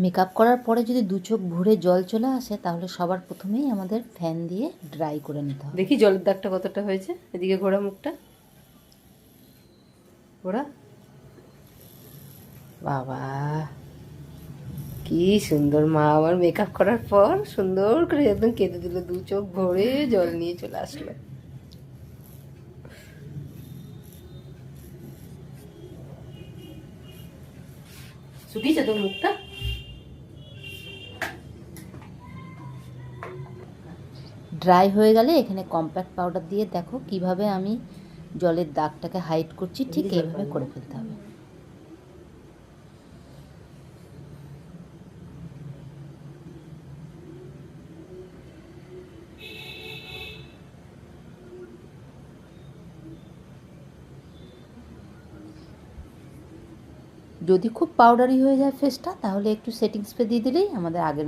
Makeup করার পরে যদি দু চোখ ভরে জল চলে আসে তাহলে সবার প্রথমেই আমাদের ফ্যান দিয়ে ড্রাই করে নিতে হবে। দেখি জলের দাগটা কতটা হয়েছে, এদিকে ঘোরা মুখটা, ঘোরা। বাবা কি সুন্দর, মা আবার মেকআপ করার পর সুন্দর করে একদম কেঁদে দিল, দু চোখ ভরে জল নিয়ে চলে আসলো। শুকিয়েছে তোর মুখটা? ড্রাই হয়ে গেলে এখানে কম্প্যাক্ট পাউডার দিয়ে দেখো কিভাবে আমি জলের দাগটাকে হাইড করছি, ঠিক এইভাবে করে ফেলতে হবে। যদি খুব পাউডারি হয়ে যায় ফেসটা তাহলে একটু সেটিং স্প্রে দিয়ে দিলেই আমাদের আগের